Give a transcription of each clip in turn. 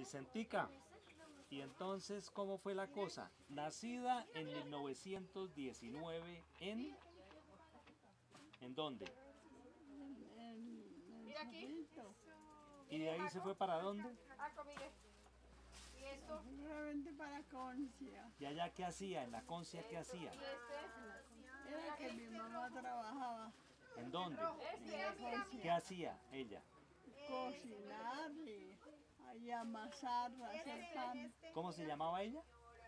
Vicentica, y entonces, ¿cómo fue la cosa? Nacida en 1919 ¿en dónde? Mira aquí. ¿Y de ahí se fue para dónde? Mire. ¿Y esto? Seguramente para Concia. ¿Y allá qué hacía? ¿En la Concia qué hacía? ¿Y este? Era que mi mamá trabajaba ¿En dónde? Este. ¿Qué hacía ella? cocinar y ahí amasar, hacer pan. ¿Cómo se llamaba ella?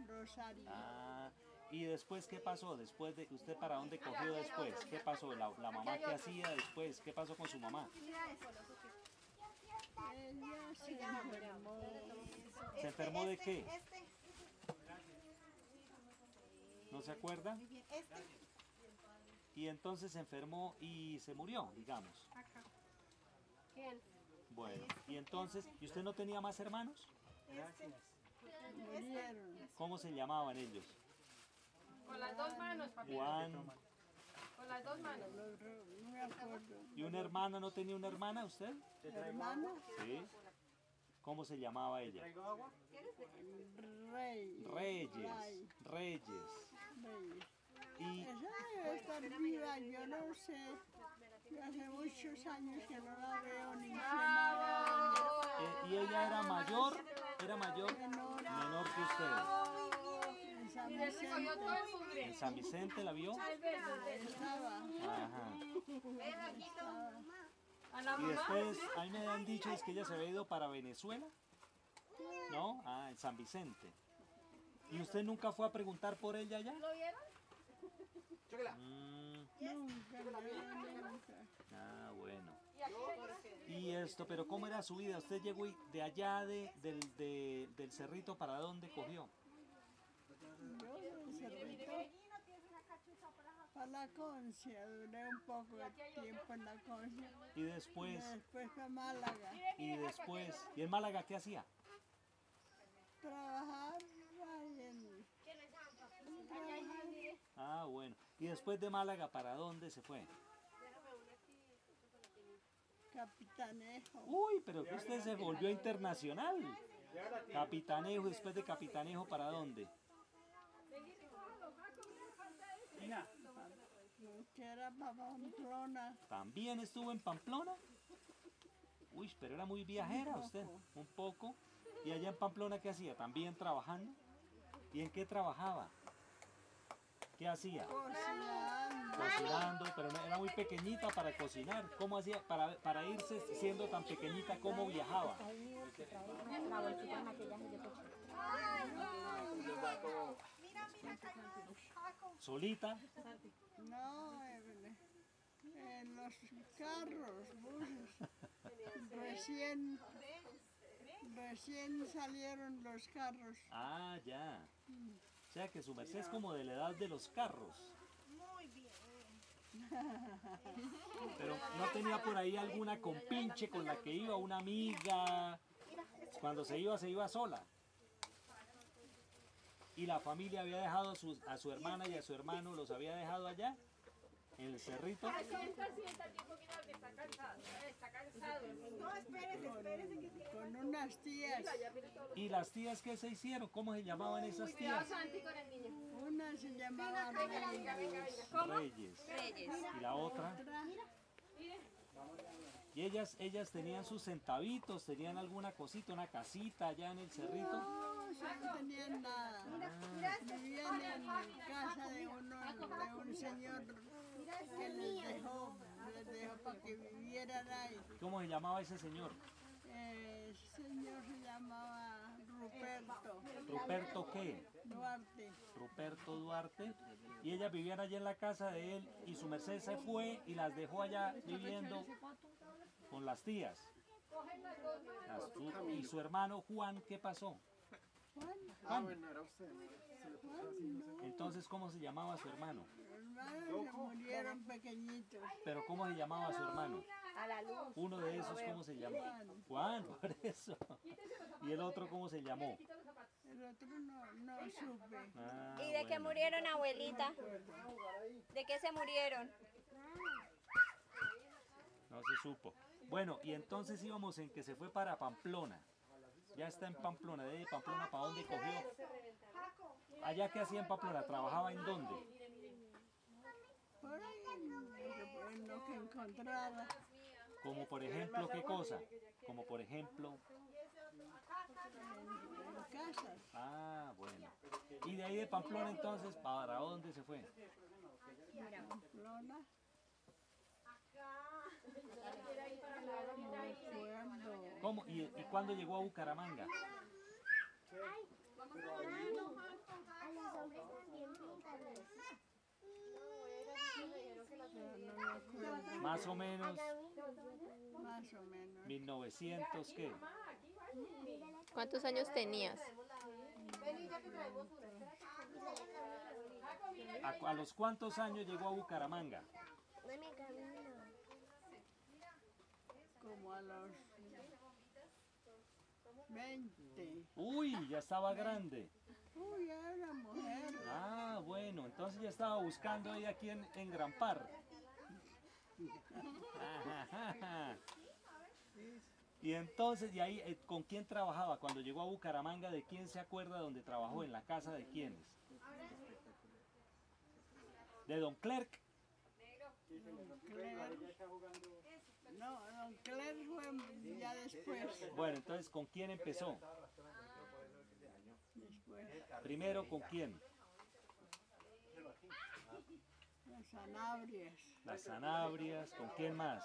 Rosario. Ah, ¿y después qué pasó? Después de usted, ¿para dónde cogió después? ¿Qué pasó? ¿La mamá qué hacía después? ¿Qué pasó con su mamá? Ella se enfermó. ¿Se enfermó de qué? ¿No se acuerda? Y entonces se enfermó y se murió, digamos. ¿Quién? Bueno, y entonces, ¿y usted no tenía más hermanos? Murieron. ¿Cómo se llamaban ellos? Con las dos manos, papi. Juan. Con las dos manos. No me acuerdo. ¿Y una hermana? ¿No tenía una hermana usted? Hermana, Sí. ¿Cómo se llamaba ella? Rey. Reyes. Reyes. Rey. Y, Ella debe estar viva, yo no sé. Yo hace muchos años que no la veo ni sé nada de ella. y ella era mayor menor que usted. En San Y después cogió todo el Vicente mugre. ¿En San Vicente la vio? estaba. Ajá. A la Y mamá. después, a mí me han dicho es que ella se había ido para Venezuela. ¿No? Ah, en San Vicente. ¿Y usted nunca fue a preguntar por ella allá? ¿Lo vieron? Nunca, nunca. Ah, bueno. Y aquí Y esto, pero ¿cómo era su vida? ¿Usted llegó de allá del cerrito para dónde cogió? Yo del Cerrito para la Concia, duré un poco de tiempo en la Concia. Y después, Después fue a Málaga, ¿y en Málaga qué hacía? trabajar ahí en Ah, bueno. ¿Y después de Málaga para dónde se fue? Capitanejo. Uy, pero que usted se volvió internacional. Capitanejo, después de Capitanejo, ¿para dónde? Que era para Pamplona. ¿También estuvo en Pamplona? Uy, pero era muy viajera usted, un poco. ¿Y allá en Pamplona qué hacía? ¿También trabajando? ¿Y en qué trabajaba? ¿Qué hacía? Cocinando. Cocinando, pero no, era muy pequeñita para cocinar. ¿Cómo hacía para irse siendo tan pequeñita? ¿Cómo viajaba? ¿Solita? No, en los carros, buses. Recién salieron los carros. Ah, ya. O sea que su merced es como de la edad de los carros. Muy bien. Pero no tenía por ahí alguna compinche con la que iba, una amiga. Cuando se iba sola. Y la familia había dejado a su hermana y a su hermano, los había dejado allá, en el cerrito. sienta, tiempo, mira, que está cansado. Está cansado. No, espérese que sí. Con unas tías. ¿Y las tías qué se hicieron? ¿Cómo se llamaban esas tías? Santi con el niño. Una se llamaba Reyes. Reyes. ¿Y la otra? Y ellas tenían sus centavitos, tenían alguna cosita, una casita allá en el cerrito. No, no tenían nada. Vivían en casa de un señor que les dejó para que vivieran ahí. ¿Cómo se llamaba ese señor? Ese señor se llamaba Ruperto ¿Ruperto qué? Duarte. Ruperto Duarte. Y ellas vivían allá en la casa de él y su merced se fue y las dejó allá viviendo con las tías. Y su hermano Juan, ¿qué pasó? Juan. Entonces, ¿cómo se llamaba su hermano? Los hermanos se murieron pequeñitos. Pero ¿cómo se llamaba su hermano? Uno de esos, ¿cómo se llamó? Juan, por eso. ¿Y el otro cómo se llamó? El otro no supe. Ah, ¿Y de qué bueno. murieron, abuelita? ¿De qué se murieron? No se supo. Bueno, y entonces íbamos en que se fue para Pamplona. Ya está en Pamplona. ¿De Pamplona para dónde cogió? ¿Allá qué hacía en Pamplona? ¿Trabajaba en dónde? Por ahí, en lo que encontrara. Como por ejemplo, ¿qué cosa? Como por ejemplo... En casas. Ah, bueno. Y de ahí de Pamplona entonces, ¿para dónde se fue? Pamplona. Recuerdo. ¿Cómo? ¿Y cuándo llegó a Bucaramanga? A los hombres también píntalos. No me acuerdo. Más o menos Más o menos. 1900, ¿qué? ¿Cuántos años tenías? ¿A los cuántos años llegó a Bucaramanga? Dame camino. Como a los 20. Uy, ya estaba grande. Uy, ya era mujer. Ah, bueno, entonces ya estaba buscando ahí aquí en Gran Par. Y entonces, y ahí, ¿con quién trabajaba? Cuando llegó a Bucaramanga, ¿de quién se acuerda donde trabajó? ¿En la casa de quiénes? ¿De don Clerc? No, don Cler fue ya después. Bueno, entonces, ¿con quién empezó? Después, Primero, ¿con quién? las Sanabrias. Las Sanabrias, ¿con quién más?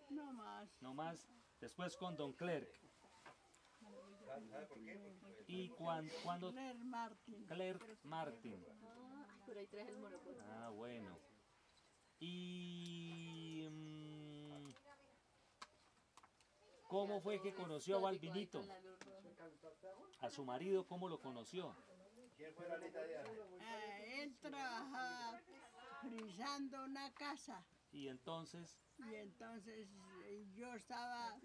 No más. No más. Después con don Clerc. Y cuando Cler Martin. Clerc Martin. Ah, bueno. Y ¿cómo fue que conoció a Balvinito? A su marido, ¿cómo lo conoció? Él trabajaba frisando una casa. Y entonces, Y entonces yo estaba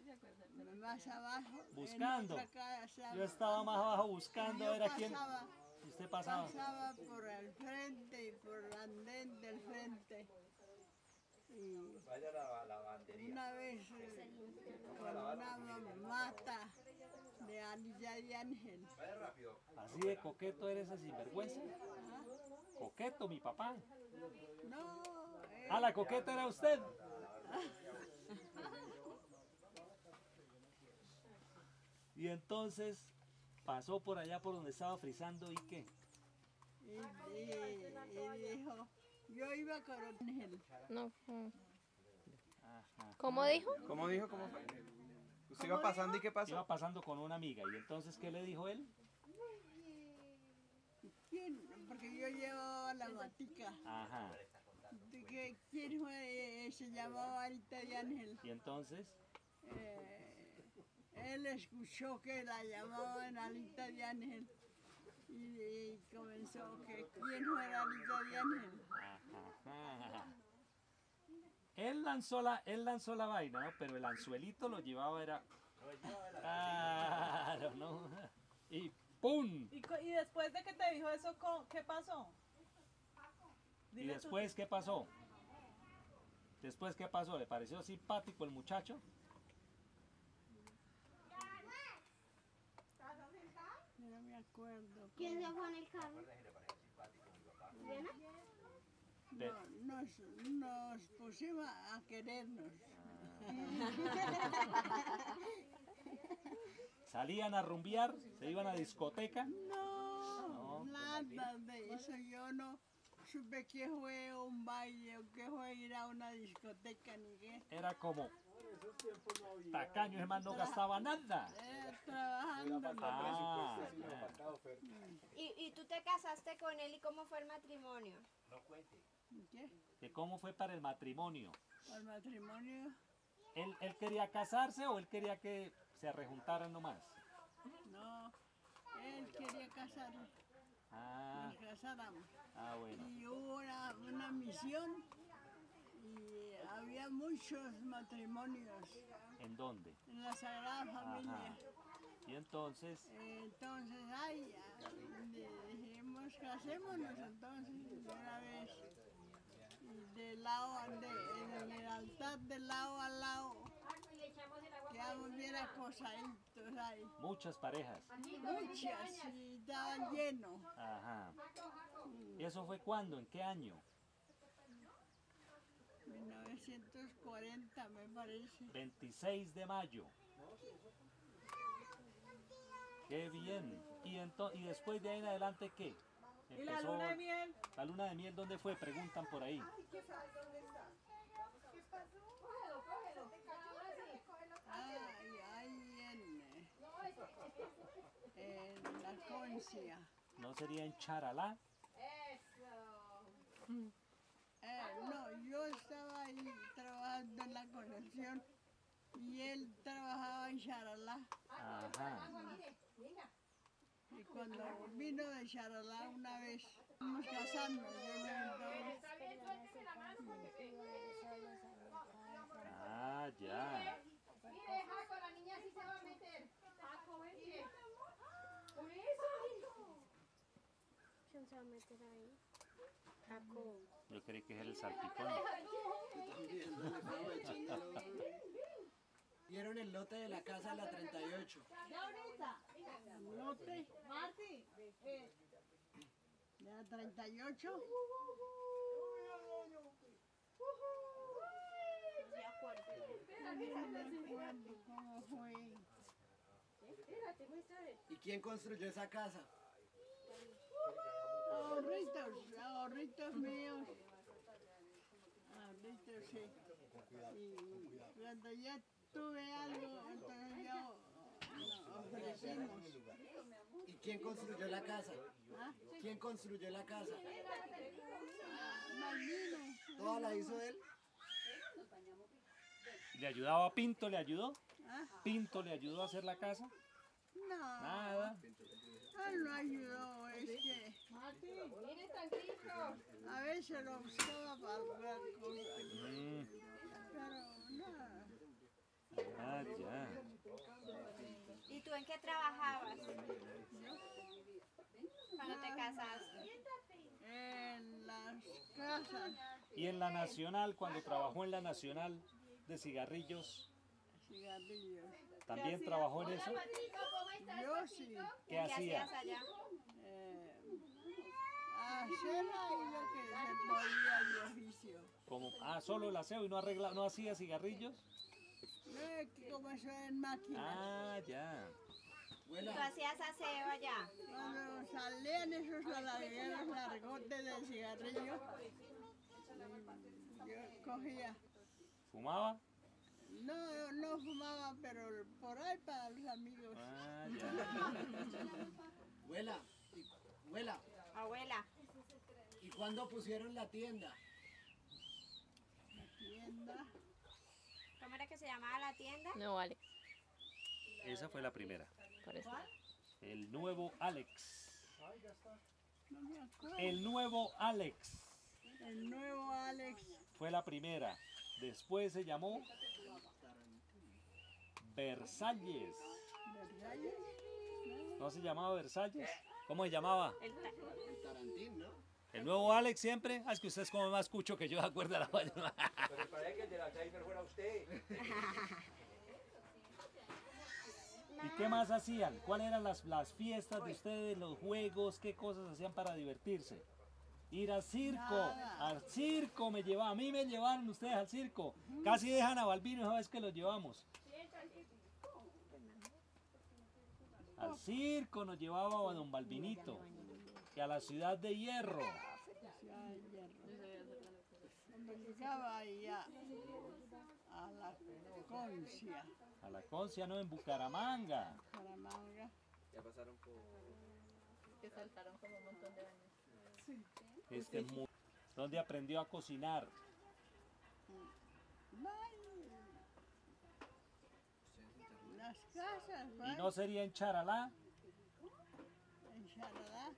más abajo. buscando. En otra casa. Yo estaba más abajo buscando a ver a quién. Pasaba, ¿Y usted pasaba? pasaba por el frente y por el andén del frente. Y Vaya la lavandería. una vez con una mata de Anilla de Ángel. Vaya rápido. Así de coqueto eres ese sinvergüenza. Coqueto, mi papá. No, Ah, la coqueta era usted. Y entonces pasó por allá por donde estaba frisando y qué. y dijo, yo iba con Ángel. No. Ajá. ¿Cómo dijo? ¿Cómo dijo? ¿Cómo fue? ¿Usted iba pasando y qué pasó? Iba pasando con una amiga y entonces ¿qué le dijo él? ¿Quién? Porque yo llevaba la matica. Ajá. ¿Quién fue? Se llamaba Anita de Ángel. Y entonces, Él escuchó que la llamaban Anita de Ángel y comenzó que quién fuera Anita de Ángel. ajá. Él lanzó la vaina, ¿no? Pero el anzuelito lo llevaba era. Claro, ¿no? Y ¡pum! Y después de que te dijo eso, ¿qué pasó? ¿Y Dile tú. después qué pasó? ¿Después qué pasó? ¿Le pareció simpático el muchacho? No me acuerdo. ¿Quién se fue en el carro? De- Nos pusimos a querernos. ¿Salían a rumbear? ¿Se iban a discoteca? No, nada de eso. Yo no supe que fue un baile o que fue ir a una discoteca ni qué. Era como tacaño, es más, no gastaba nada. Trabajando. Ah, ¿Y tú te casaste con él y cómo fue el matrimonio? ¿Qué? ¿que cómo fue para el matrimonio? Al matrimonio. ¿Él quería casarse o él quería que se rejuntaran nomás? No, él quería casarnos. Ah, Nos casáramos. bueno. Y hubo una misión y había muchos matrimonios ¿En dónde? en la Sagrada Familia. Ajá. Y entonces, Entonces, dijimos, casémonos entonces de una vez. Y en el altar de lado a lado quedamos bien acosaditos ahí. Muchas parejas. Muchas, y estaba lleno. Ajá. ¿Y eso fue cuándo? ¿En qué año? 1940 me parece. 26 de mayo. Qué bien. ¿Y después de ahí en adelante qué? ¿Y la luna de miel? ¿La luna de miel dónde fue? Preguntan por ahí. Ahí en la Concia. ¿No sería en Charalá? No, yo estaba ahí trabajando en la conexión y él trabajaba en Charalá. Ajá. Y cuando vino de Charalá una vez, nos casamos. Ah, ya. Mire, Jaco, la niña sí se va a meter. Jaco, ven, mire. Por eso, ¿Quién se va a meter ahí? Jaco. Yo creí que es el salpicón. Vieron el lote de la casa de la 38. ¿Ya ahorita? Lote Marti, de la 38. No me acuerdo cómo fue. ¿Y quién construyó esa casa? Ahorritos míos. Ahorritos, sí. Y cuando ya tuve algo, entonces ya ofrecimos. ¿Y quién construyó la casa? ¿Ah? ¿Quién construyó la casa? Malvino. ¿Toda la hizo él? ¿Le ayudaba Pinto? ¿Le ayudó? ¿Ah? ¿Pinto le ayudó a hacer la casa? No, Nada. él no ayudó, es que mire, tranquilo. a veces lo buscaba para alguna cosa, Mm, pero nada. ah, ya. ¿Y tú en qué trabajabas? Cuando te casaste. En las casas, ¿Y en la Nacional, cuando trabajó en la Nacional de cigarrillos, cigarrillos. también trabajó en eso? Yo sí, ¿Qué ¿Qué hacía? hacías allá? hacer ahí lo que se podía de oficio. Solo el aseo y no hacía cigarrillos. Como eso en máquina. Ah, ya. ¿Tú hacías aseo allá? Cuando salían esos largueros largotes de cigarrillo, yo cogía. ¿Fumaba? No fumaba, pero por ahí para los amigos. Ah, ya. Abuela, Abuela. ¿y cuándo pusieron la tienda? Tienda. ¿Cómo era que se llamaba la tienda? No, Alex. Esa fue la primera. Por eso. El nuevo Alex. No me acuerdo. El nuevo Alex El nuevo Alex. fue la primera. Después se llamó Versalles. Versalles. ¿No se llamaba Versalles? ¿Cómo se llamaba? El El Tarantín, ¿no? ¿El nuevo Alex siempre? Ah, es que ustedes como más escucho que yo, de acuerdo a la vaina. Pero parece que el de la Cypher fuera usted. ¿Y qué más hacían? ¿Cuáles eran las fiestas de ustedes, los juegos? ¿Qué cosas hacían para divertirse? Ir al circo. Nada. Al circo me llevaban. A mí me llevaron ustedes al circo. Casi dejan a Balbino esa vez que los llevamos. Al circo nos llevaba a don Balbinito. Y a la Ciudad de Hierro. Cuando llegaba ahí a la Concia, A la Concia, no, en Bucaramanga. Caramanga. Ya pasaron por... Que saltaron como un montón de años. ¿Dónde aprendió a cocinar? Las casas, ¿Y no sería en Charalá? en Charalá.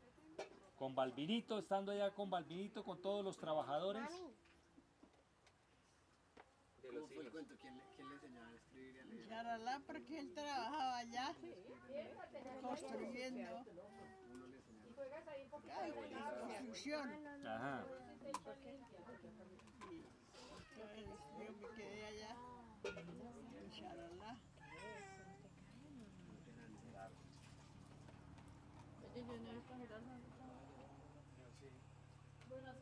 Con Balbinito, estando allá con Balbinito, con todos los trabajadores. De ¿Cómo los fue el hijos. cuento? ¿Quién le enseñaba a escribir y a leer? Charalá porque él trabajaba allá construyendo. Construcción. Ajá. Entonces yo me quedé allá en Charalá. Junior está mirando. Sí. Bueno,